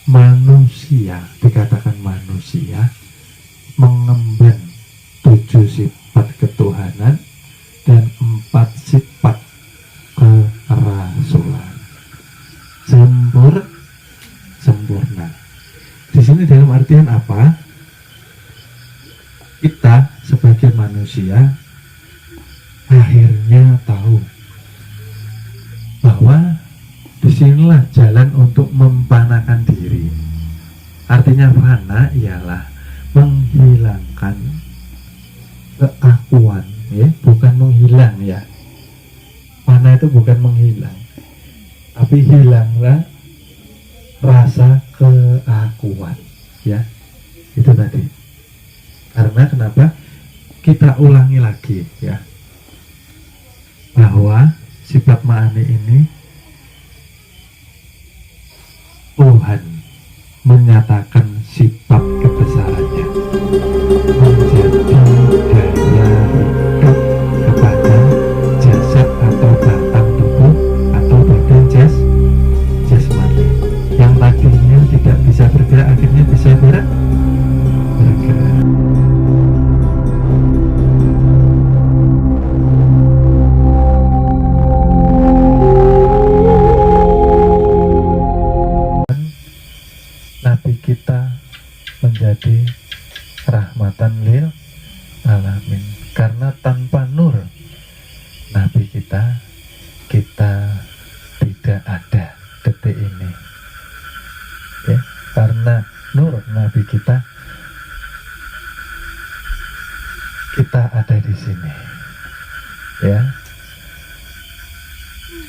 manusia, dikatakan manusia mengemban 7 sifat ketuhanan dan 4 sifat kerasulan. Sempurna. Di sini dalam artian apa? Kita sebagai manusia akhirnya tahu bahwa disinilah jalan untuk memfanakan diri. Artinya fana ialah menghilangkan keakuan, ya, bukan menghilang ya. Fana itu bukan menghilang, tapi hilanglah rasa keakuan, ya. Itu tadi. Karena kenapa? Kita ulangi lagi, ya, bahwa sifat ma'ani ini Tuhan menyatakan sifat kebesarannya menjadi daya hidup kepada jasad atau batang tubuh atau badan jasmani yang tadinya tidak bisa bergerak, akhirnya bisa bergerak. Nabi kita menjadi rahmatan lil alamin, karena tanpa nur Nabi kita tidak ada detik ini, ya. Karena nur Nabi kita ada di sini, ya.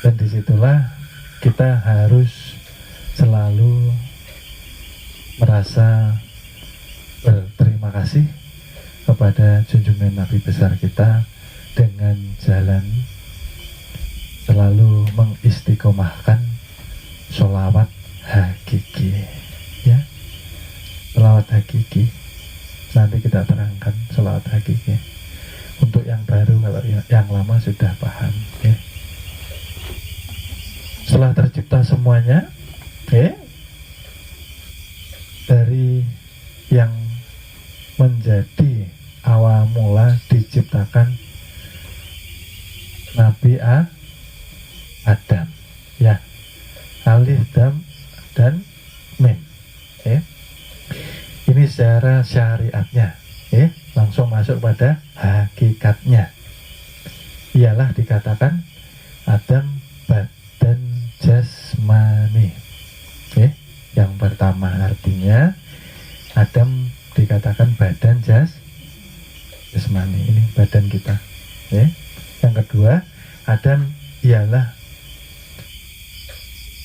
Dan disitulah kita harus selalu merasa berterima kasih kepada junjungan Nabi besar kita dengan jalan selalu mengistiqomahkan sholawat hakiki, ya. Sholawat hakiki nanti kita terangkan sholawat hakiki untuk yang baru, kalau yang lama sudah paham, ya. Setelah tercipta semuanya, dari yang menjadi awal mula diciptakan Nabi Adam, ya, alif dam dan mim, ya. Ini secara syariatnya, ya. Langsung masuk pada hakikatnya, ialah dikatakan Adam badan jasmani, ya. Yang pertama artinya Adam dikatakan badan jasmani, ini badan kita, ya. Yang kedua, Adam ialah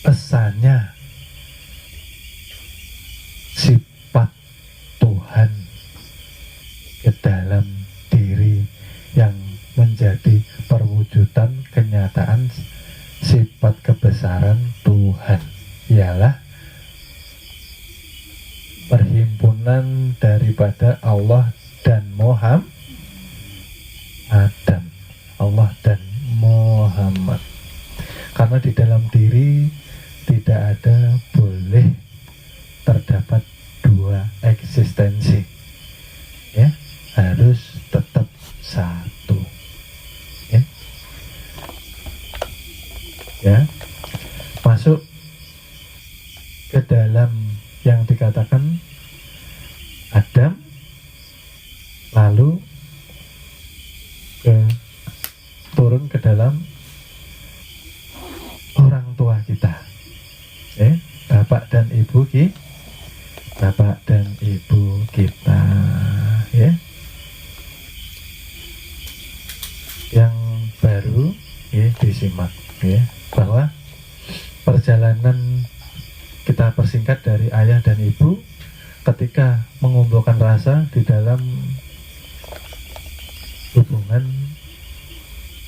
pesannya sifat Tuhan ke dalam diri yang menjadi perwujudan kenyataan sifat kebesaran Tuhan, ialah perhimpunan daripada Allah dan Adam, Allah dan Muhammad. Karena di dalam diri tidak ada boleh terdapat dua eksistensi, ya, harus tetap satu, ya. Ya, masuk ke dalam yang dikatakan Adam, lalu turun ke dalam orang tua kita, bapak dan ibu kita, ya. Yang baru, ya, disimak, ya, bahwa perjalanan kita persingkat dari ayah dan ibu ketika mengumpulkan rasa di dalam hubungan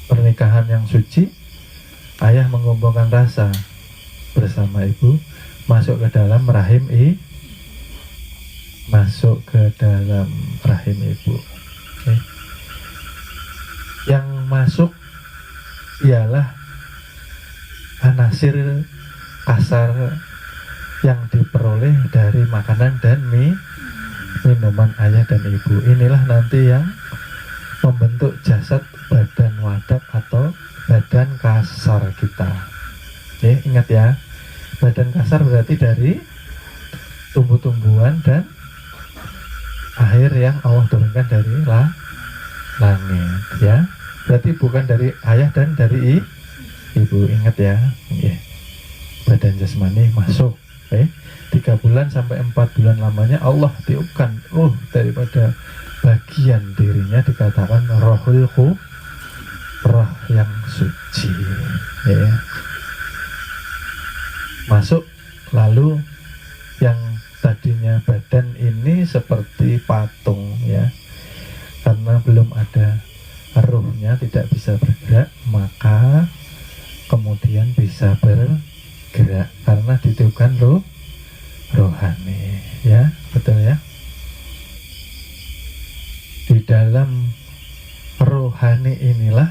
pernikahan yang suci. Ayah mengumpulkan rasa bersama ibu masuk ke dalam rahim ibu. Yang masuk ialah anasir kasar yang diperoleh pengaruh dari makanan dan minuman ayah dan ibu. Inilah nanti yang membentuk jasad badan wadak atau badan kasar kita. Oke, ingat ya, badan kasar berarti dari tumbuh-tumbuhan dan air yang Allah turunkan dari langit, ya. Berarti bukan dari ayah dan dari ibu. Ingat ya, badan jasmani masuk 3 bulan sampai 4 bulan lamanya Allah tiupkan ruh daripada bagian dirinya, dikatakan rohul roh yang suci, ya. Masuk, lalu yang tadinya badan ini seperti patung, ya, karena belum ada ruhnya, tidak bisa bergerak, maka kemudian bisa bergerak karena ditiupkan rohani, ya, betul ya. Di dalam rohani inilah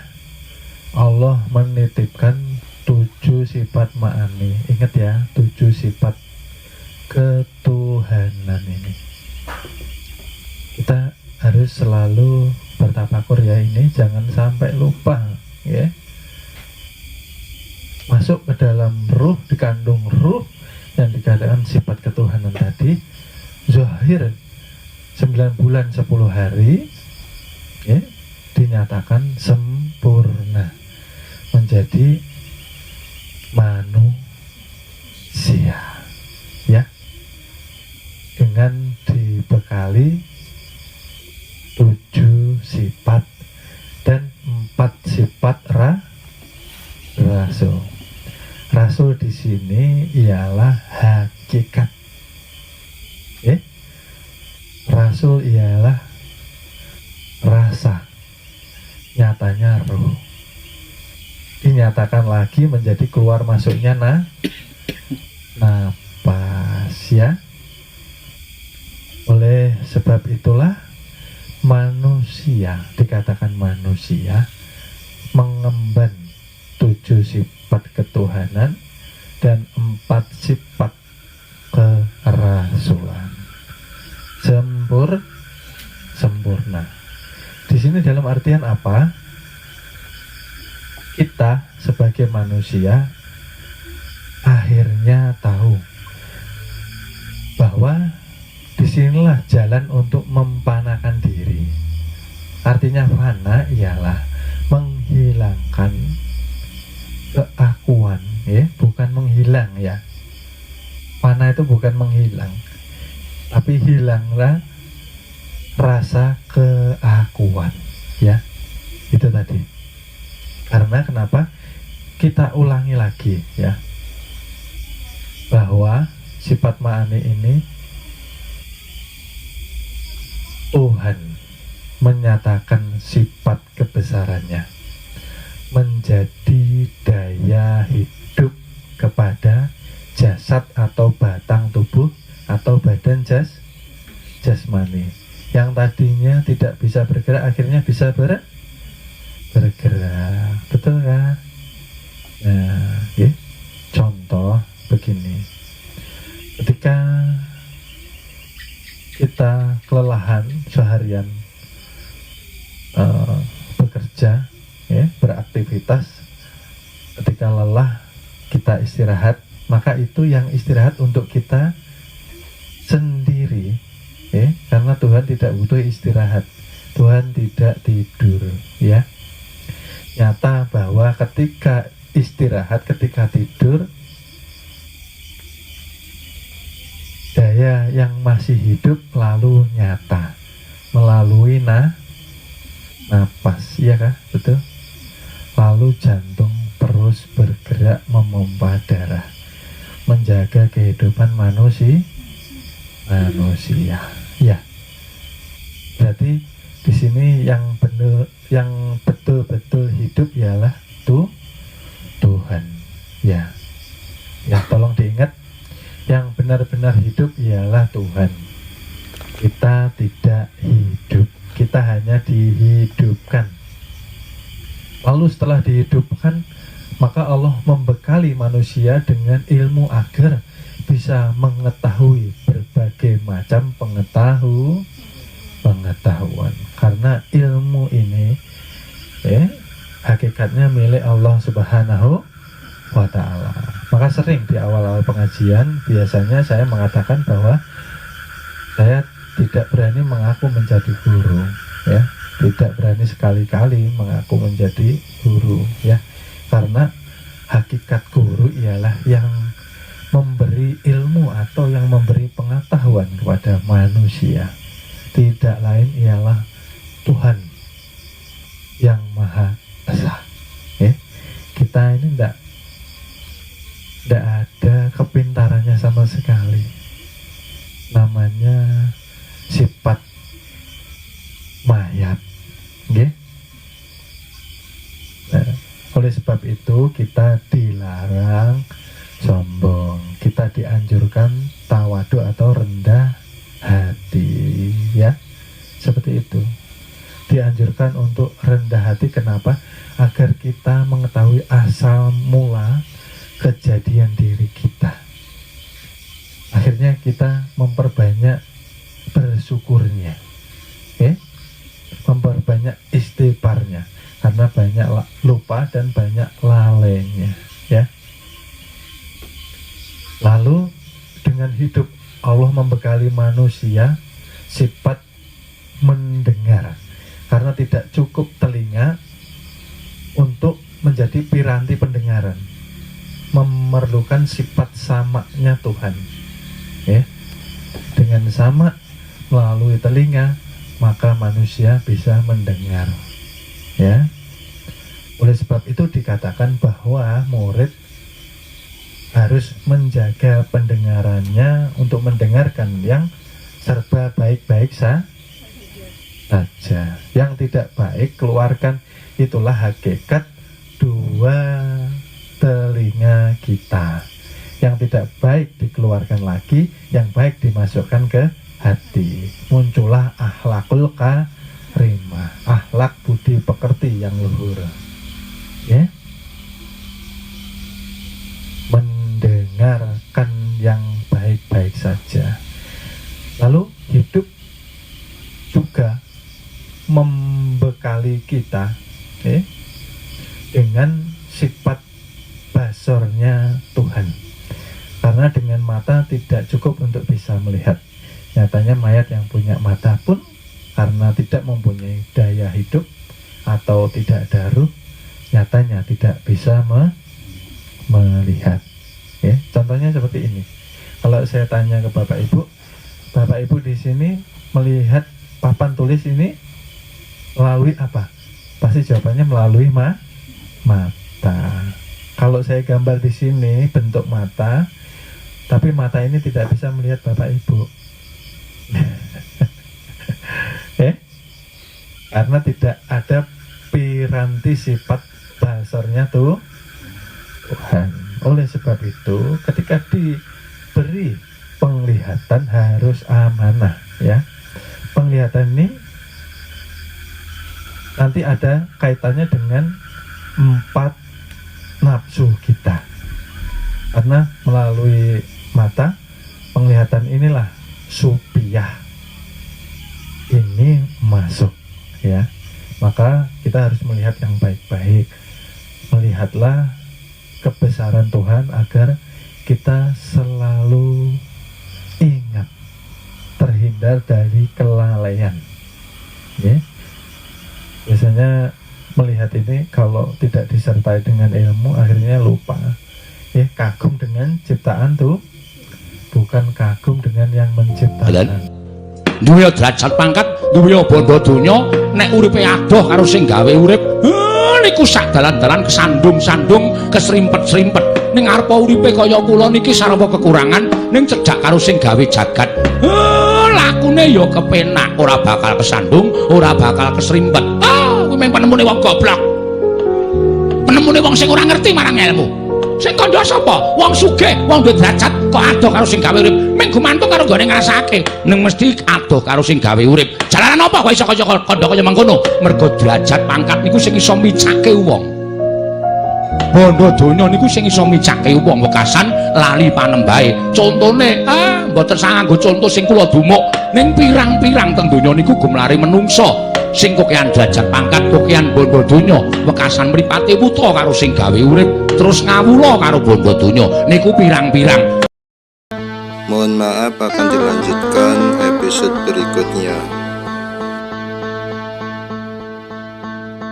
Allah menitipkan 7 sifat ma'ani. Ingat ya, 7 sifat ketuhanan ini. Kita harus selalu bertafakur ya, ini jangan sampai lupa, ya. Masuk ke dalam ruh, dikandung ruh yang dikatakan sifat ketuhanan tadi. Zahir 9 bulan 10 hari, ya, dinyatakan sempurna menjadi manusia, ya, dengan dibekali 7 sifat dan 4 sifat rasul. Rasul di sini ialah hakikat. Rasul ialah rasa, nyatanya ruh. Dinyatakan lagi menjadi keluar masuknya napas, ya. Oleh sebab itulah manusia, dikatakan manusia, mengemban 7 sifat ketuhanan dan 4 sifat kerasulan. Sempurna. Di sini dalam artian apa? Kita sebagai manusia akhirnya tahu bahwa disinilah jalan untuk memfanakan diri. Artinya fana ialah menghilangkan keakuan, ya, bukan menghilang, ya. Fana itu bukan menghilang, tapi hilanglah rasa keakuan, ya. Itu tadi. Karena kenapa? Kita ulangi lagi, ya, bahwa sifat ma'ani ini Tuhan menyatakan sifat kebesarannya menjadi daya hidup kepada jasad atau batang tubuh atau badan jasmani yang tadinya tidak bisa bergerak, akhirnya bisa bergerak. Betul kan? Nah, ya, contoh begini, ketika kita kelelahan seharian bekerja, ya, beraktivitas, ketika lelah kita istirahat, maka itu yang istirahat untuk kita sendiri, ya, karena Tuhan tidak butuh istirahat, Tuhan tidak tidur, ya. Nyata bahwa ketika istirahat, ketika tidur, daya yang masih hidup lalu nyata melalui napas, iya kah? Betul. Lalu jantung terus bergerak memompa darah, menjaga kehidupan manusia, ya. Berarti di sini yang betul-betul hidup ialah Tuhan, ya. Ya, tolong diingat, yang benar-benar hidup ialah Tuhan. Kita tidak hidup, kita hanya dihidupkan. Lalu setelah dihidupkan, maka Allah membekali manusia dengan ilmu agar bisa mengetahui berbagai macam pengetahuan, karena ilmu ini hakikatnya milik Allah Subhanahu wa Ta'ala. Maka sering di awal-awal pengajian biasanya saya mengatakan bahwa saya tidak berani mengaku menjadi guru, ya, tidak berani sekali-kali mengaku menjadi guru, ya, karena hakikat guru ialah yang memberi ilmu atau yang memberi pengetahuan kepada manusia. Tidak lain ialah Tuhan yang Maha Esa. Kita ini tidak ada kepintarannya sama sekali. Namanya sifat mayat. Nah, oleh sebab itu kita dilarang sombong. Kita dianjurkan tawadu atau rendah hati, ya, seperti itu. Dianjurkan untuk rendah hati. Kenapa? Agar kita mengetahui asal mula kejadian diri kita. Akhirnya kita memperbanyak bersyukurnya, memperbanyak istighfarnya, karena banyak lupa dan banyak lalainya, ya. Lalu dengan hidup Allah membekali manusia sifat mendengar, karena tidak cukup telinga untuk menjadi piranti pendengaran, memerlukan sifat samaknya Tuhan, ya. Dengan sama melalui telinga maka manusia bisa mendengar, ya. Oleh sebab itu dikatakan bahwa murid harus menjaga pendengarannya untuk mendengarkan yang serba baik-baik saja. Yang tidak baik keluarkan. Itulah hakikat dua telinga kita. Yang tidak baik dikeluarkan lagi, yang baik dimasukkan ke hati. Muncullah akhlakul karimah, akhlak budi pekerti yang luhur, ya. Mendengarkan yang baik-baik saja. Lalu hidup juga membekali kita, dengan sifat basornya Tuhan. Karena dengan mata tidak cukup untuk bisa melihat. Nyatanya mayat yang punya mata pun karena tidak mempunyai daya hidup atau tidak ada ruh, nyatanya tidak bisa melihat. Contohnya seperti ini. Kalau saya tanya ke Bapak Ibu di sini melihat papan tulis ini melalui apa? Pasti jawabannya melalui mata. Kalau saya gambar di sini bentuk mata, tapi mata ini tidak bisa melihat Bapak Ibu. Karena tidak ada piranti sifat basornya Tuhan. Oleh sebab itu, ketika diberi penglihatan harus amanah, ya. Penglihatan ini nanti ada kaitannya dengan 4 nafsu kita. Karena melalui mata, penglihatan inilah supiyah ini masuk, ya. Maka kita harus melihat yang baik-baik. Melihatlah kebesaran Tuhan agar kita selalu ingat, terhindar dari kelalaian, ya. Biasanya melihat ini kalau tidak disertai dengan ilmu akhirnya lupa, ya. Kagum dengan ciptaan tuh, bukan kagum dengan yang menciptakan. Duwe derajat pangkat, duwe bondo donya, nek uripe adoh karo sing gawe urip, niku sak dalan-dalan kesandung-sandung, kesrimpet-srimpet. Ning arepa uripe kaya kula niki sarwa kekurangan, ning cedhak karo sing gawe jagat. Lakune ya kepenak, ora bakal kesandung, ora bakal kesrimpet. Kuwi mung penemune wong goblok. Penemune wong sing ora ngerti marang ilmu. Sing kandha sapa? Wong sugih, wong duwe derajat kok adoh karo sing gawe urip. Ming gumantung karo gone ngrasake. Ning mesti adoh karo sing gawe urip. Jalaran apa kok iso kaya kandha kaya mangkono? Mergo derajat pangkat niku sing iso micake wong. bondo donya niku sing iso micake wong wekasan lali panembahe. Contone mboten sanganggo conto sing kula dumuk ning pirang-pirang teng donya niku gumlare menungso sing kokean derajat pangkat kokean bondo donya wekasan mripate wuta karo sing gawe urip terus ngawula karo bondo donya niku pirang-pirang. Mohon maaf akan dilanjutkan episode berikutnya.